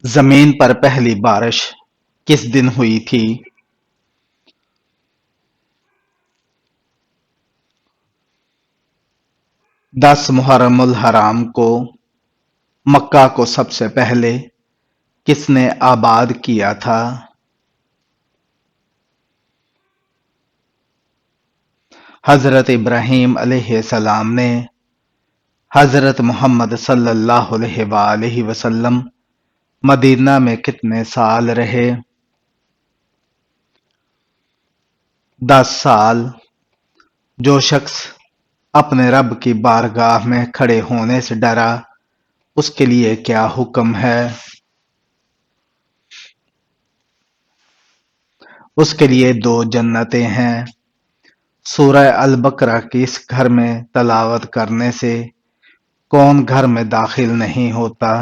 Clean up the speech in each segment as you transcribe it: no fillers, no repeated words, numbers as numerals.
زمین پر پہلی بارش کس دن ہوئی تھی؟ 10 محرم الحرام کو مکہ کو سب سے پہلے کس نے آباد کیا تھا؟ حضرت ابراہیم علیہ السلام نے حضرت محمد صلی اللہ علیہ وآلہ وسلم مدینہ میں کتنے سال رہے؟ 10 سال۔ جو شخص اپنے رب کی بارگاہ میں کھڑے ہونے سے ڈرا اس کے لیے کیا حکم ہے؟ اس کے لیے 2 جنتیں ہیں۔ سورہ البقرہ کی اس گھر میں تلاوت کرنے سے کون گھر میں داخل نہیں ہوتا؟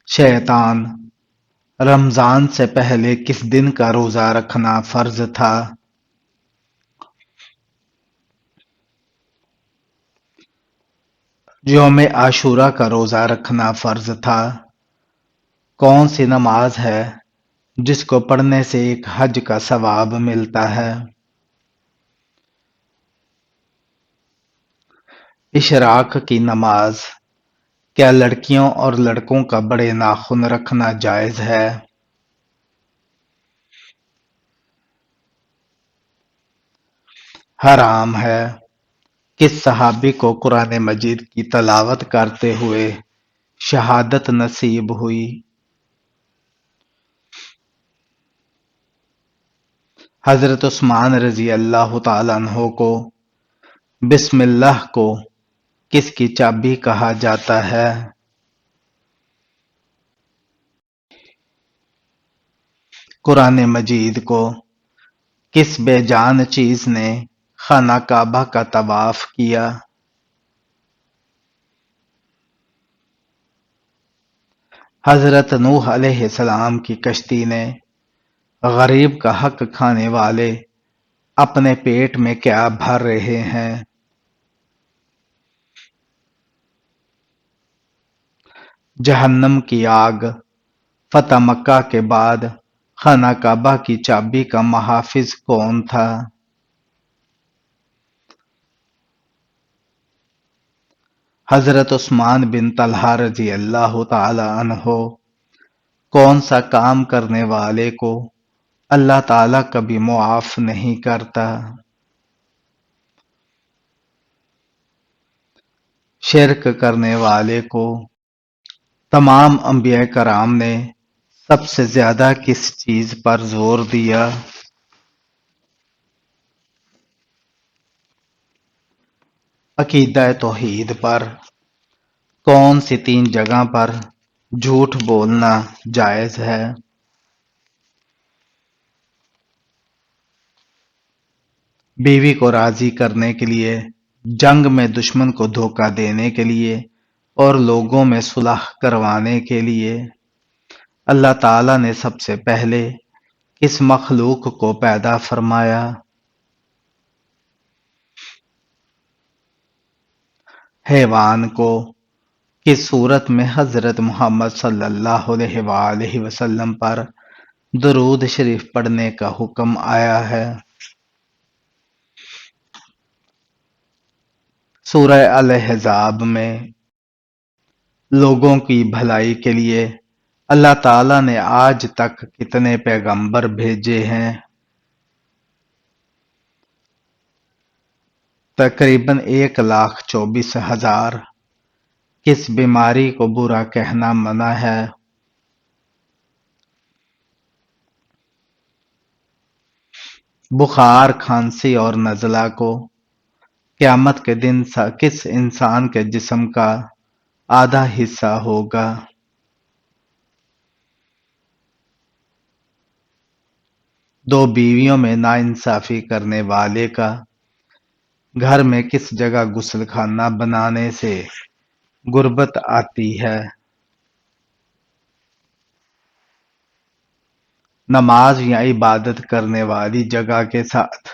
شیطان۔ رمضان سے پہلے کس دن کا روزہ رکھنا فرض تھا؟ یوم عاشورہ کا روزہ رکھنا فرض تھا۔ کون سی نماز ہے جس کو پڑھنے سے ایک حج کا ثواب ملتا ہے؟ اشراق کی نماز۔ کیا لڑکیوں اور لڑکوں کا بڑے ناخن رکھنا جائز ہے؟ حرام ہے۔ کس صحابی کو قرآن مجید کی تلاوت کرتے ہوئے شہادت نصیب ہوئی؟ حضرت عثمان رضی اللہ تعالیٰ عنہ کو بسم اللہ کو کس کی چابی کہا جاتا ہے؟ قرآن مجید کو کس بے جان چیز نے خانہ کعبہ کا طواف کیا؟ حضرت نوح علیہ السلام کی کشتی نے غریب کا حق کھانے والے اپنے پیٹ میں کیا بھر رہے ہیں؟ جہنم کی آگ۔ فتح مکہ کے بعد خانہ کعبہ کی چابی کا محافظ کون تھا؟ حضرت عثمان بن طلحہ رضی اللہ تعالی عنہ۔ کون سا کام کرنے والے کو اللہ تعالیٰ کبھی معاف نہیں کرتا؟ شرک کرنے والے کو تمام انبیاء کرام نے سب سے زیادہ کس چیز پر زور دیا؟ عقیدہ توحید پر۔ کون سی 3 جگہ پر جھوٹ بولنا جائز ہے؟ بیوی کو راضی کرنے کے لیے، جنگ میں دشمن کو دھوکہ دینے کے لیے اور لوگوں میں صلح کروانے کے لیے اللہ تعالیٰ نے سب سے پہلے کس مخلوق کو پیدا فرمایا؟ حیوان کو۔ کس صورت میں حضرت محمد صلی اللہ علیہ وآلہ وسلم پر درود شریف پڑھنے کا حکم آیا ہے؟ سورہ الاحزاب میں۔ لوگوں کی بھلائی کے لیے اللہ تعالیٰ نے آج تک کتنے پیغمبر بھیجے ہیں؟ تقریباً 1,24,000۔ کس بیماری کو برا کہنا منع ہے؟ بخار، کھانسی اور نزلہ کو قیامت کے دن کس انسان کے جسم کا آدھا حصہ ہوگا؟ دو بیویوں میں ناانصافی کرنے والے کا گھر میں کس جگہ غسل خانہ بنانے سے غربت آتی ہے؟ نماز یا عبادت کرنے والی جگہ کے ساتھ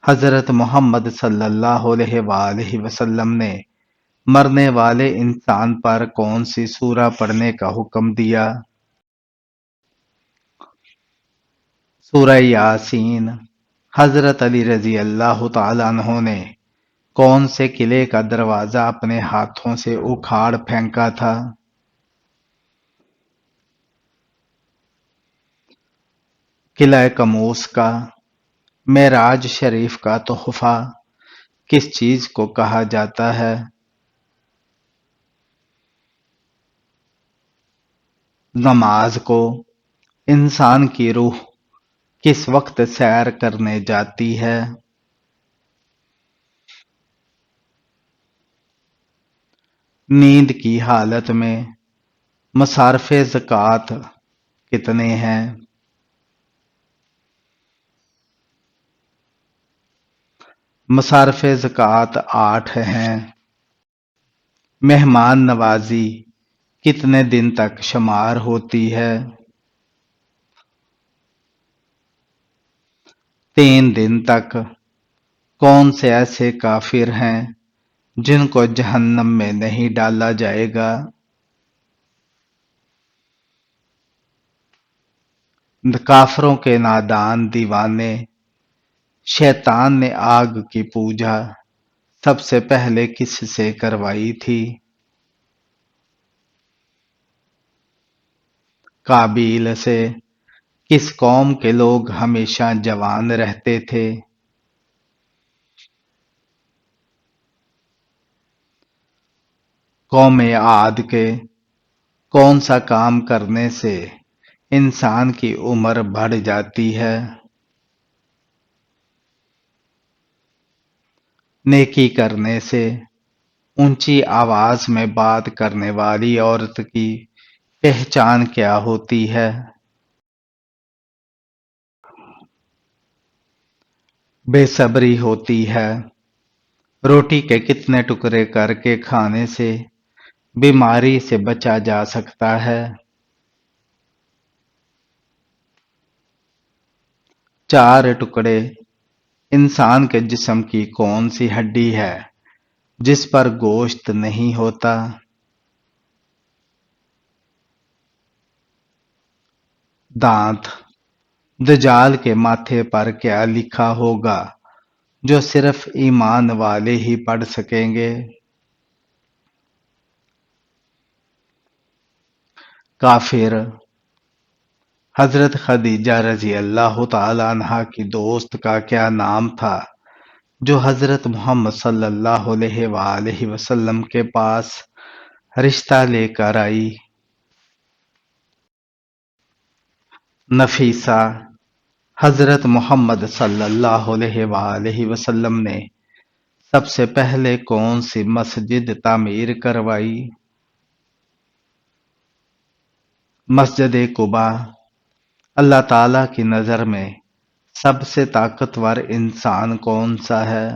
حضرت محمد صلی اللہ علیہ وآلہ وسلم نے مرنے والے انسان پر کون سی سورہ پڑھنے کا حکم دیا؟ سورہ یاسین۔ حضرت علی رضی اللہ تعالیٰ عنہ نے کون سے قلعے کا دروازہ اپنے ہاتھوں سے اکھاڑ پھینکا تھا؟ قلعہ کموس کا۔ معراج شریف کا تحفہ کس چیز کو کہا جاتا ہے؟ نماز کو۔ انسان کی روح کس وقت سیر کرنے جاتی ہے؟ نیند کی حالت میں مصارف زکوٰۃ کتنے ہیں؟ مصارف زکوٰۃ 8 ہیں۔ مہمان نوازی کتنے دن تک شمار ہوتی ہے؟ 3 دن تک۔ کون سے ایسے کافر ہیں جن کو جہنم میں نہیں ڈالا جائے گا؟ کافروں کے نادان دیوانے۔ شیطان نے آگ کی پوجا سب سے پہلے کس سے کروائی تھی؟ قابیل سے۔ کس قوم کے لوگ ہمیشہ جوان رہتے تھے؟ قوم عاد کے۔ کون سا کام کرنے سے انسان کی عمر بڑھ جاتی ہے؟ نیکی کرنے سے۔ اونچی آواز میں بات کرنے والی عورت کی پہچان کیا ہوتی ہے؟ بے صبری ہوتی ہے۔ روٹی کے کتنے ٹکڑے کر کے کھانے سے بیماری سے بچا جا سکتا ہے؟ 4 ٹکڑے۔ انسان کے جسم کی کون سی ہڈی ہے جس پر گوشت نہیں ہوتا؟ دانت۔ دجال کے ماتھے پر کیا لکھا ہوگا جو صرف ایمان والے ہی پڑھ سکیں گے؟ کافر۔ حضرت خدیجہ رضی اللہ تعالیٰ عنہا کی دوست کا کیا نام تھا جو حضرت محمد صلی اللہ علیہ وآلہ وسلم کے پاس رشتہ لے کر آئی؟ نفیسہ۔ حضرت محمد صلی اللہ علیہ وآلہ وسلم نے سب سے پہلے کون سی مسجد تعمیر کروائی؟ مسجد قباء۔ اللہ تعالیٰ کی نظر میں سب سے طاقتور انسان کون سا ہے؟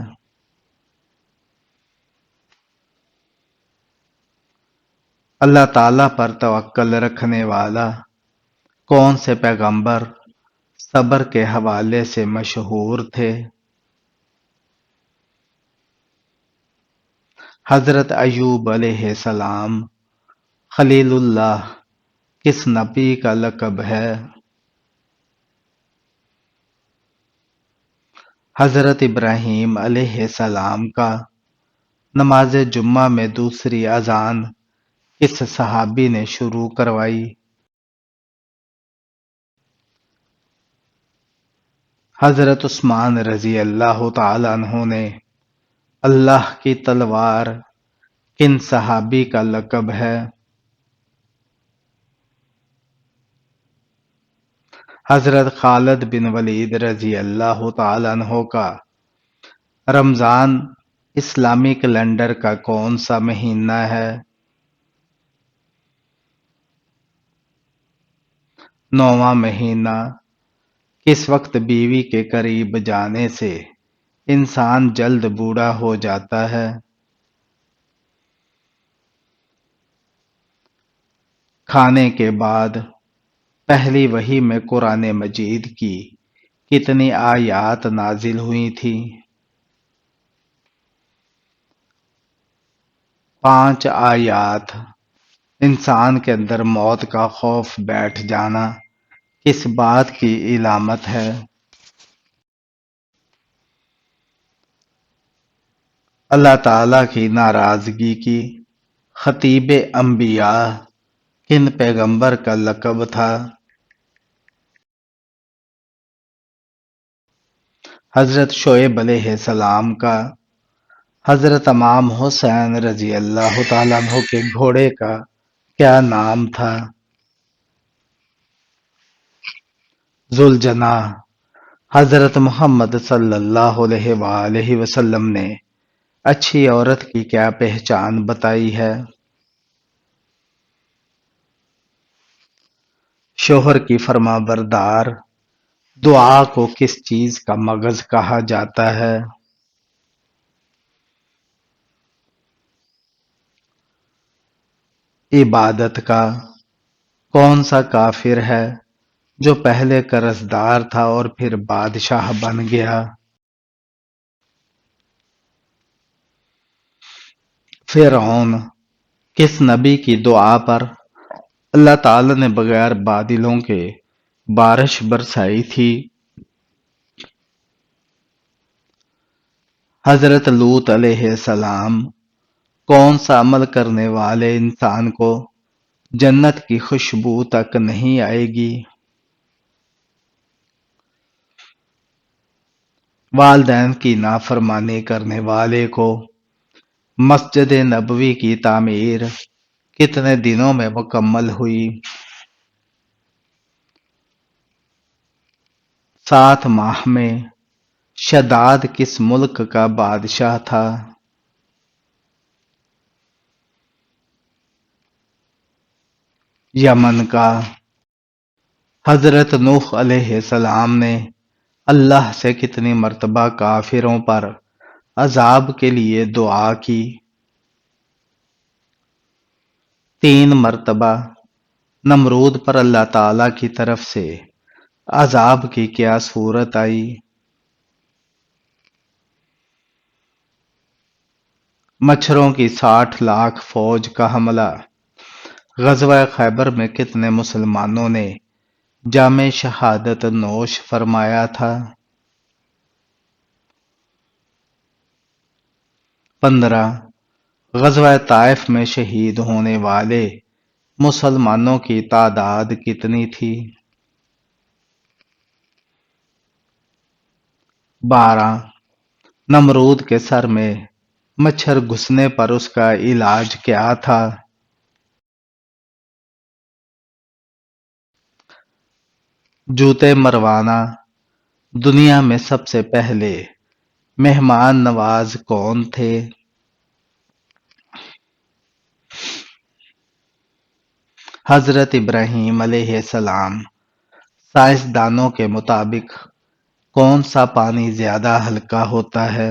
اللہ تعالیٰ پر توکل رکھنے والا کون سے پیغمبر صبر کے حوالے سے مشہور تھے؟ حضرت ایوب علیہ السلام۔ خلیل اللہ کس نبی کا لقب ہے؟ حضرت ابراہیم علیہ السلام کا۔ نماز جمعہ میں دوسری اذان کس صحابی نے شروع کروائی؟ حضرت عثمان رضی اللہ تعالیٰ عنہ نے اللہ کی تلوار کن صحابی کا لقب ہے؟ حضرت خالد بن ولید رضی اللہ تعالیٰ عنہ کا۔ رمضان اسلامی کیلنڈر کا کون سا مہینہ ہے؟ 9واں مہینہ۔ کس وقت بیوی کے قریب جانے سے انسان جلد بوڑھا ہو جاتا ہے؟ کھانے کے بعد۔ پہلی وحی میں قرآن مجید کی کتنی آیات نازل ہوئی تھیں؟ 5 آیات۔ انسان کے اندر موت کا خوف بیٹھ جانا کس بات کی علامت ہے؟ اللہ تعالیٰ کی ناراضگی کی۔ خطیب انبیاء کن پیغمبر کا لقب تھا؟ حضرت شعیب علیہ السلام کا۔ حضرت امام حسین رضی اللہ تعالیٰ عنہ کے گھوڑے کا کیا نام تھا؟ ذوالجناح۔ حضرت محمد صلی اللہ علیہ وآلہ وسلم نے اچھی عورت کی کیا پہچان بتائی ہے؟ شوہر کی فرما بردار۔ دعا کو کس چیز کا مغز کہا جاتا ہے؟ عبادت کا۔ کون سا کافر ہے جو پہلے قرضدار تھا اور پھر بادشاہ بن گیا؟ فرعون۔ کس نبی کی دعا پر اللہ تعالی نے بغیر بادلوں کے بارش برسائی تھی؟ حضرت لوط علیہ السلام۔ کون سا عمل کرنے والے انسان کو جنت کی خوشبو تک نہیں آئے گی؟ والدین کی نافرمانی کرنے والے کو مسجد نبوی کی تعمیر کتنے دنوں میں مکمل ہوئی؟ 7 ماہ میں۔ شداد کس ملک کا بادشاہ تھا؟ یمن کا۔ حضرت نوح علیہ السلام نے اللہ سے کتنی مرتبہ کافروں پر عذاب کے لیے دعا کی؟ 3 مرتبہ۔ نمرود پر اللہ تعالی کی طرف سے عذاب کی کیا صورت آئی؟ مچھروں کی 60 لاکھ فوج کا حملہ۔ غزوہ خیبر میں کتنے مسلمانوں نے جام شہادت نوش فرمایا تھا؟ 15۔ غزوہ طائف میں شہید ہونے والے مسلمانوں کی تعداد کتنی تھی؟ 12۔ نمرود کے سر میں مچھر گھسنے پر اس کا علاج کیا تھا؟ جوتے مروانا۔ دنیا میں سب سے پہلے مہمان نواز کون تھے؟ حضرت ابراہیم علیہ السلام۔ سائنسدانوں کے مطابق کون سا پانی زیادہ ہلکا ہوتا ہے؟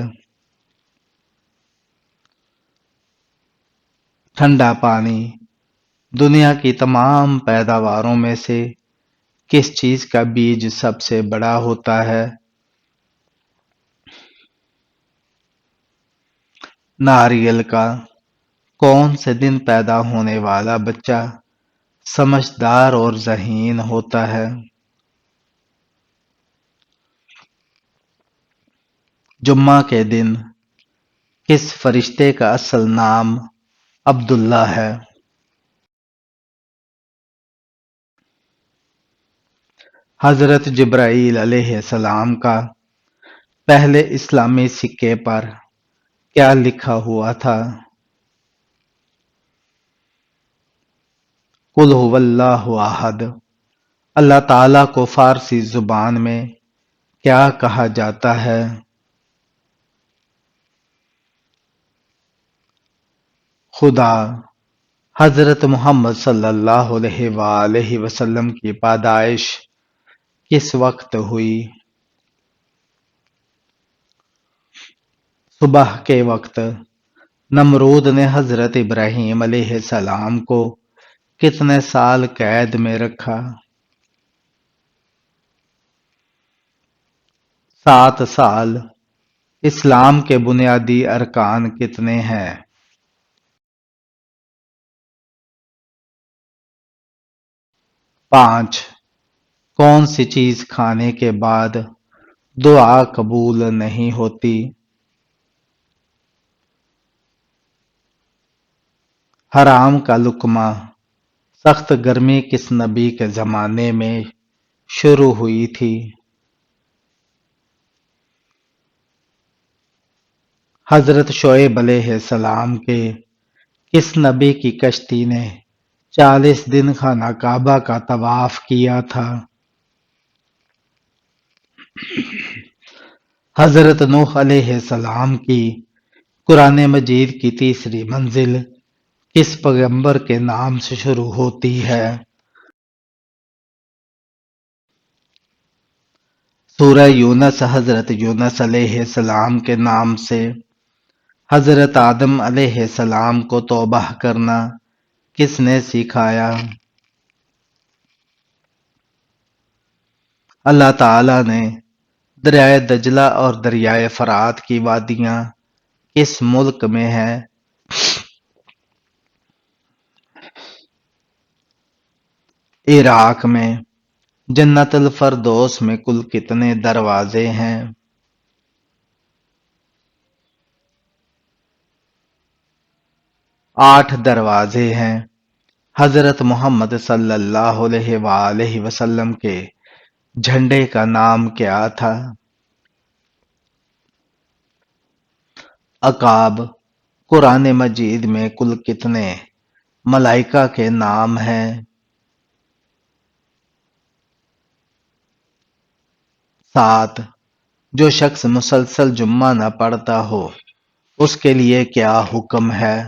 ٹھنڈا پانی۔ دنیا کی تمام پیداواروں میں سے کس چیز کا بیج سب سے بڑا ہوتا ہے؟ ناریل کا۔ کون سے دن پیدا ہونے والا بچہ سمجھدار اور ذہین ہوتا ہے؟ جمعہ کے دن۔ کس فرشتے کا اصل نام عبداللہ ہے؟ حضرت جبرائیل علیہ السلام کا پہلے اسلامی سکے پر کیا لکھا ہوا تھا؟ قل هو اللہ احد۔ اللہ تعالیٰ کو فارسی زبان میں کیا کہا جاتا ہے؟ خدا۔ حضرت محمد صلی اللہ علیہ وآلہ وسلم کی پیدائش کس وقت ہوئی؟ صبح کے وقت۔ نمرود نے حضرت ابراہیم علیہ السلام کو کتنے سال قید میں رکھا؟ 7 سال۔ اسلام کے بنیادی ارکان کتنے ہیں؟ 5 کون سی چیز کھانے کے بعد دعا قبول نہیں ہوتی؟ حرام کا لقمہ سخت گرمی کس نبی کے زمانے میں شروع ہوئی تھی؟ حضرت شعیب علیہ السلام کے کس نبی کی کشتی نے 40 دن خانہ کعبہ کا طواف کیا تھا؟ حضرت نوح علیہ السلام کی قرآن مجید کی تیسری منزل کس پیغمبر کے نام سے شروع ہوتی ہے؟ سورہ یونس حضرت یونس علیہ السلام کے نام سے۔ حضرت آدم علیہ السلام کو توبہ کرنا کس نے سکھایا؟ اللہ تعالی نے دریائے دجلہ اور دریائے فرات کی وادیاں کس ملک میں ہیں؟ عراق میں۔ جنت الفردوس میں کل کتنے دروازے ہیں؟ 8 دروازے ہیں۔ حضرت محمد صلی اللہ علیہ وآلہ وسلم کے جھنڈے کا نام کیا تھا؟ عقاب۔ قرآن مجید میں کل کتنے ملائکہ کے نام ہیں؟ 7۔ جو شخص مسلسل جمعہ نہ پڑھتا ہو اس کے لیے کیا حکم ہے؟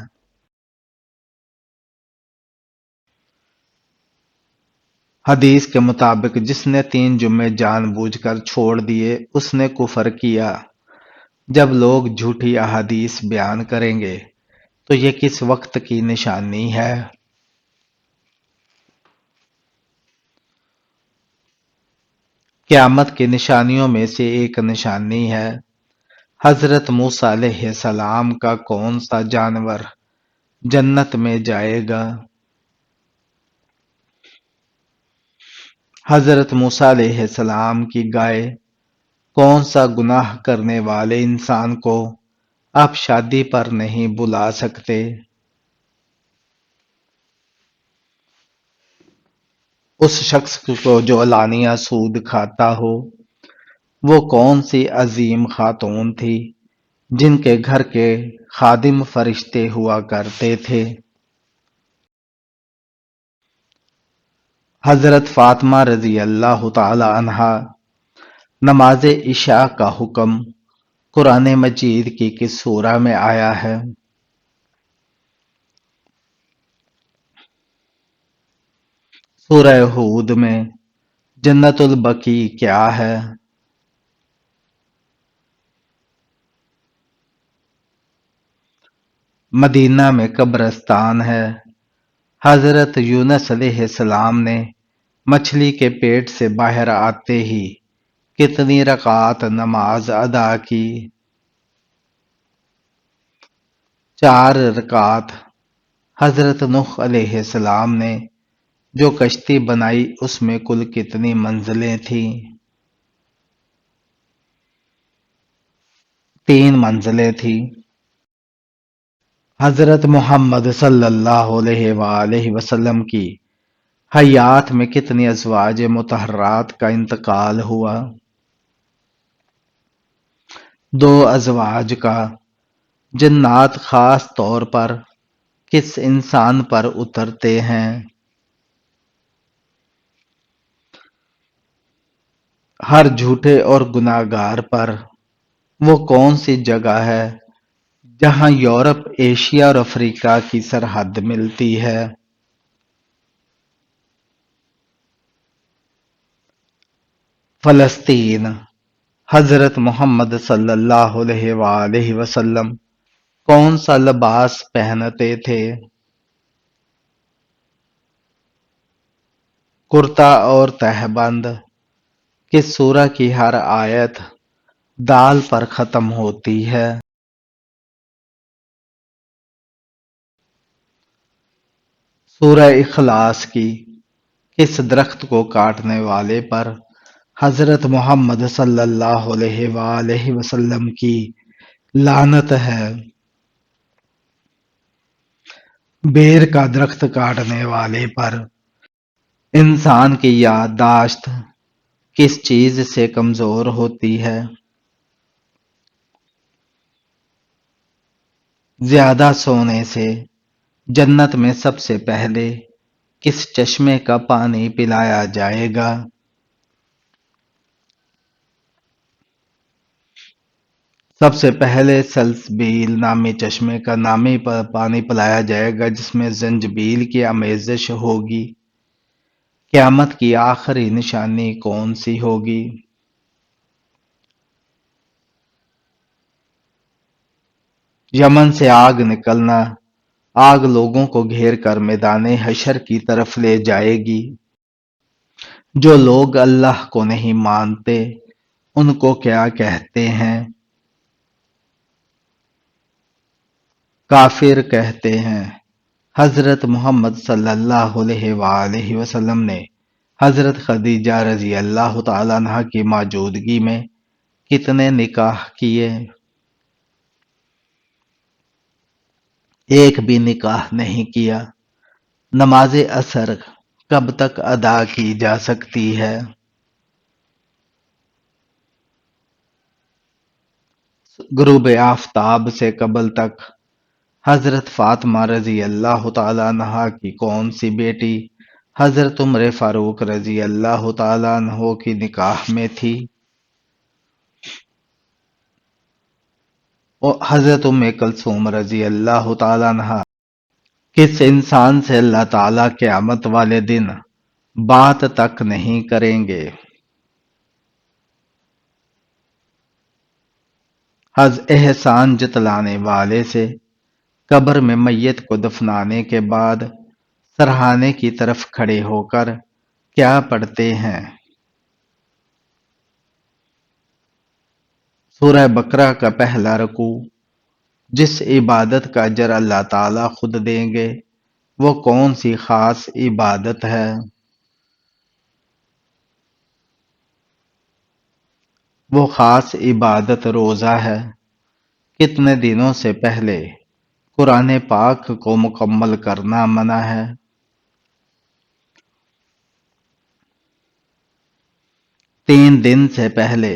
حدیث کے مطابق جس نے 3 جمعے جان بوجھ کر چھوڑ دیے اس نے کفر کیا۔ جب لوگ جھوٹی احادیث بیان کریں گے تو یہ کس وقت کی نشانی ہے؟ قیامت کی نشانیوں میں سے ایک نشانی ہے حضرت موسیٰ علیہ السلام کا کون سا جانور جنت میں جائے گا؟ حضرت موسیٰ علیہ السلام کی گائے کون سا گناہ کرنے والے انسان کو آپ شادی پر نہیں بلا سکتے؟ اس شخص کو جو علانیہ سود کھاتا ہو۔ وہ کون سی عظیم خاتون تھی جن کے گھر کے خادم فرشتے ہوا کرتے تھے؟ حضرت فاطمہ رضی اللہ تعالی عنہا۔ نماز عشاء کا حکم قرآن مجید کی کس سورہ میں آیا ہے؟ سورہ ہود میں۔ جنت البقیع کیا ہے؟ مدینہ میں قبرستان ہے۔ حضرت یونس علیہ السلام نے مچھلی کے پیٹ سے باہر آتے ہی کتنی رکعات نماز ادا کی؟ 4 رکعات۔ حضرت نوح علیہ السلام نے جو کشتی بنائی اس میں کل کتنی منزلیں تھیں؟ 3 منزلیں تھیں۔ حضرت محمد صلی اللہ علیہ وآلہ وسلم کی حیات میں کتنی ازواج مطہرات کا انتقال ہوا؟ 2 ازواج کا۔ جنات خاص طور پر کس انسان پر اترتے ہیں؟ ہر جھوٹے اور گناہگار پر۔ وہ کون سی جگہ ہے جہاں یورپ، ایشیا اور افریقہ کی سرحد ملتی ہے؟ فلسطین۔ حضرت محمد صلی اللہ علیہ وآلہ وسلم کون سا لباس پہنتے تھے؟ کرتا اور تہبند۔ کس سورہ کی ہر آیت دال پر ختم ہوتی ہے؟ سورہ اخلاص کی۔ کس درخت کو کاٹنے والے پر حضرت محمد صلی اللہ علیہ وآلہ وسلم کی لعنت ہے؟ بیر کا درخت کاٹنے والے پر انسان کی یادداشت کس چیز سے کمزور ہوتی ہے؟ زیادہ سونے سے۔ جنت میں سب سے پہلے کس چشمے کا پانی پلایا جائے گا؟ سب سے پہلے سلسبیل نامی چشمے کا نامی پانی پلایا جائے گا جس میں زنجبیل کی آمیزش ہوگی۔ قیامت کی آخری نشانی کون سی ہوگی؟ یمن سے آگ نکلنا۔ آگ لوگوں کو گھیر کر میدان حشر کی طرف لے جائے گی۔ جو لوگ اللہ کو نہیں مانتے ان کو کیا کہتے ہیں؟ کافر کہتے ہیں۔ حضرت محمد صلی اللہ علیہ وآلہ وسلم نے حضرت خدیجہ رضی اللہ تعالیٰ عنہا کی موجودگی میں کتنے نکاح کیے؟ ایک بھی نکاح نہیں کیا۔ نماز عصر کب تک ادا کی جا سکتی ہے؟ غروب آفتاب سے قبل تک۔ حضرت فاطمہ رضی اللہ تعالیٰ عنہا کی کون سی بیٹی حضرت عمر فاروق رضی اللہ تعالیٰ عنہ کی نکاح میں تھی؟ اور حضرت ام کلثوم رضی اللہ تعالیٰ عنہا۔ کس انسان سے اللہ تعالیٰ قیامت والے دن بات تک نہیں کریں گے؟ احسان جتلانے والے سے۔ قبر میں میت کو دفنانے کے بعد سرہانے کی طرف کھڑے ہو کر کیا پڑھتے ہیں؟ سورہ بقرہ کا پہلا رکوع۔ جس عبادت کا اجر اللہ تعالیٰ خود دیں گے وہ کون سی خاص عبادت ہے؟ وہ خاص عبادت روزہ ہے۔ کتنے دنوں سے پہلے قرآن پاک کو مکمل کرنا منع ہے؟ 3 دن سے پہلے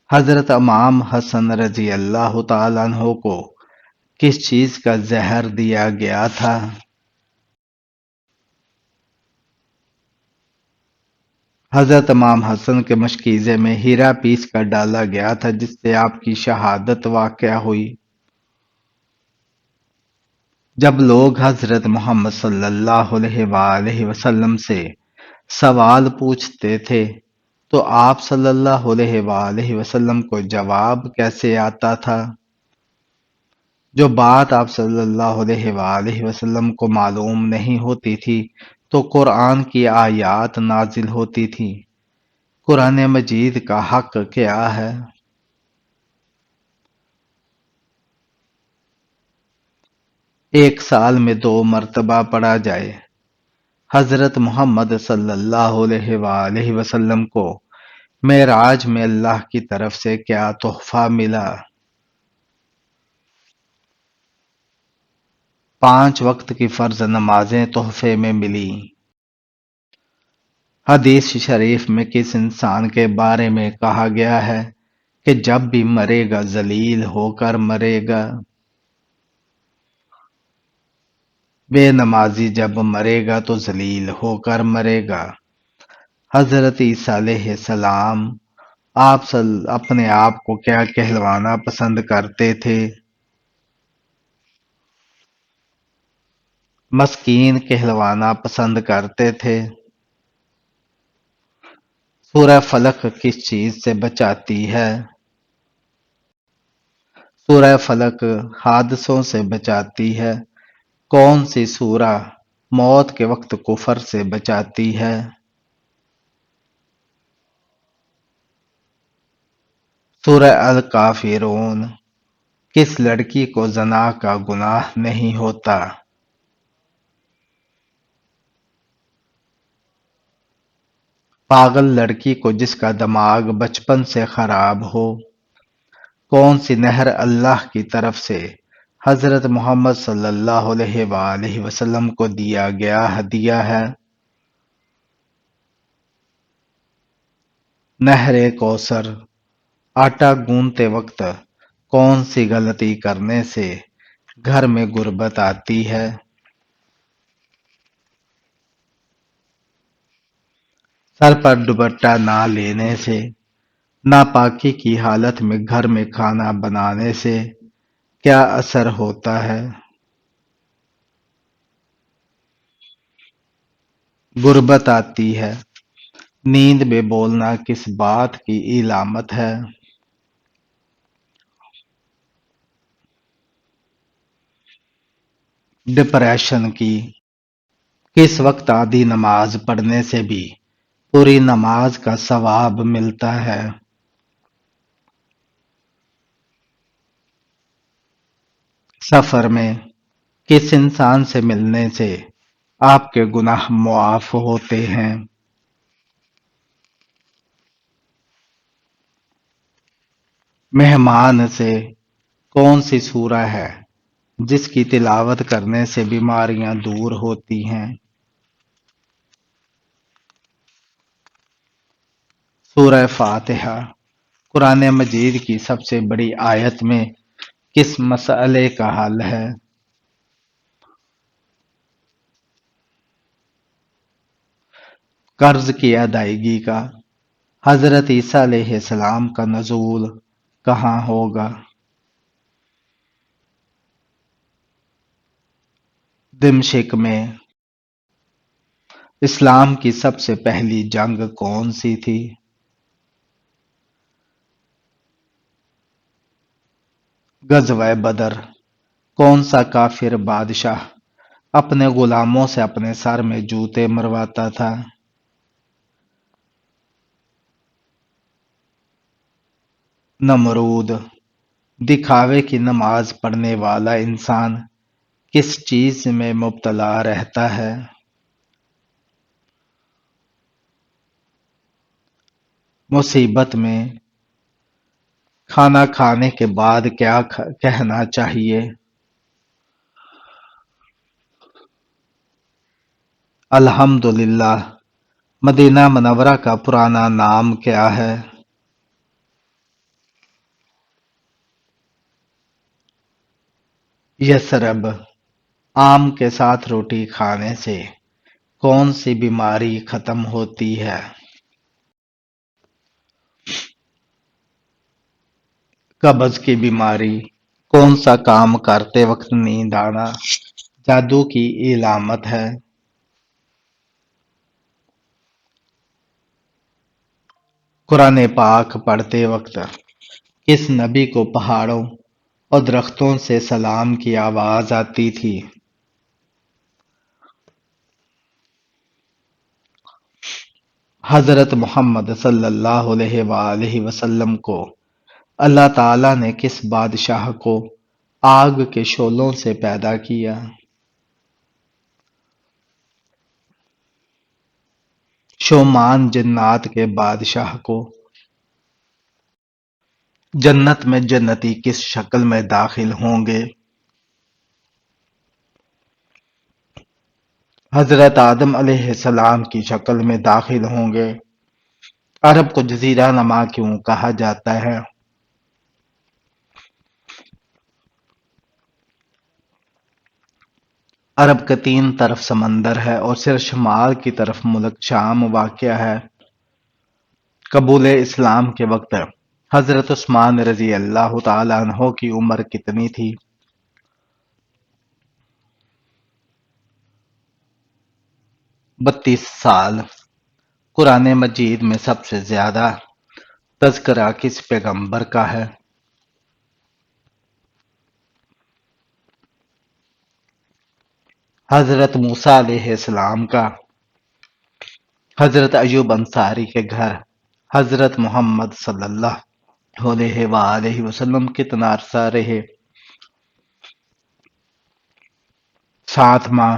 حضرت امام حسن رضی اللہ تعالیٰ عنہ کو کس چیز کا زہر دیا گیا تھا؟ حضرت امام حسن کے مشکیزے میں ہیرا پیس کر ڈالا گیا تھا جس سے آپ کی شہادت واقع ہوئی۔ جب لوگ حضرت محمد صلی اللہ علیہ وآلہ وسلم سے سوال پوچھتے تھے تو آپ صلی اللہ علیہ وآلہ وسلم کو جواب کیسے آتا تھا؟ جو بات آپ صلی اللہ علیہ وآلہ وسلم کو معلوم نہیں ہوتی تھی تو قرآن کی آیات نازل ہوتی تھی۔ قرآن مجید کا حق کیا ہے؟ ایک سال میں 2 مرتبہ پڑھا جائے۔ حضرت محمد صلی اللہ علیہ وآلہ وسلم کو معراج میں اللہ کی طرف سے کیا تحفہ ملا؟ 5 وقت کی فرض نمازیں تحفے میں ملی۔ حدیث شریف میں کس انسان کے بارے میں کہا گیا ہے کہ جب بھی مرے گا ذلیل ہو کر مرے گا؟ بے نمازی جب مرے گا تو ذلیل ہو کر مرے گا۔ حضرت عیسیٰ علیہ السلام اپنے آپ کو کیا کہلوانا پسند کرتے تھے؟ مسکین کہلوانا پسند کرتے تھے۔ سورہ فلق کس چیز سے بچاتی ہے؟ سورہ فلق حادثوں سے بچاتی ہے۔ کون سی سورہ موت کے وقت کفر سے بچاتی ہے؟ سورہ الکافرون۔ کس لڑکی کو زنا کا گناہ نہیں ہوتا؟ پاگل لڑکی کو جس کا دماغ بچپن سے خراب ہو؟ کون سی نہر اللہ کی طرف سے حضرت محمد صلی اللہ علیہ وآلہ وسلم کو دیا گیا ہدیہ ہے؟ نہر کوثر۔ آٹا گوندتے وقت کون سی غلطی کرنے سے گھر میں غربت آتی ہے؟ سر پر دوپٹہ نہ لینے سے، ناپاکی کی حالت میں گھر میں کھانا بنانے سے کیا اثر ہوتا ہے؟ غربت آتی ہے۔ نیند میں بولنا کس بات کی علامت ہے؟ ڈپریشن کی۔ کس وقت آدھی نماز پڑھنے سے بھی پوری نماز کا ثواب ملتا ہے؟ سفر میں کس انسان سے ملنے سے آپ کے گناہ معاف ہوتے ہیں؟ مہمان سے کون سی سورہ ہے جس کی تلاوت کرنے سے بیماریاں دور ہوتی ہیں؟ سورہ فاتحہ۔ قرآن مجید کی سب سے بڑی آیت میں کس مسئلے کا حل ہے؟ قرض کی ادائیگی کا۔ حضرت عیسیٰ علیہ السلام کا نزول کہاں ہوگا؟ دمشق میں۔ اسلام کی سب سے پہلی جنگ کون سی تھی؟ غزوہ بدر۔ کون سا کافر بادشاہ اپنے غلاموں سے اپنے سر میں جوتے مرواتا تھا؟ نمرود۔ دکھاوے کی نماز پڑھنے والا انسان کس چیز میں مبتلا رہتا ہے؟ مصیبت میں کھانا کھانے کے بعد کیا کہنا چاہیے؟ الحمدللہ۔ مدینہ منورہ کا پرانا نام کیا ہے؟ یثرب۔ آم کے ساتھ روٹی کھانے سے کون سی بیماری ختم ہوتی ہے؟ قبض کی بیماری۔ کون سا کام کرتے وقت نیند آنا جادو کی علامت ہے؟ قرآن پاک پڑھتے وقت کس نبی کو پہاڑوں اور درختوں سے سلام کی آواز آتی تھی؟ حضرت محمد صلی اللہ علیہ وآلہ وسلم کو اللہ تعالیٰ نے کس بادشاہ کو آگ کے شعلوں سے پیدا کیا؟ شومان جنات کے بادشاہ کو۔ جنت میں جنتی کس شکل میں داخل ہوں گے؟ حضرت آدم علیہ السلام کی شکل میں داخل ہوں گے۔ عرب کو جزیرہ نما کیوں کہا جاتا ہے؟ عرب کے 3 طرف سمندر ہے اور صرف شمال کی طرف ملک شام واقع ہے۔ قبول اسلام کے وقت حضرت عثمان رضی اللہ تعالیٰ عنہ کی عمر کتنی تھی؟ 32 سال۔ قرآن مجید میں سب سے زیادہ تذکرہ کس پیغمبر کا ہے؟ حضرت موسیٰ علیہ السلام کا۔ حضرت ایوب انصاری کے گھر حضرت محمد صلی اللہ علیہ وآلہ وسلم کتنا عرصہ رہے؟ 7 ماہ۔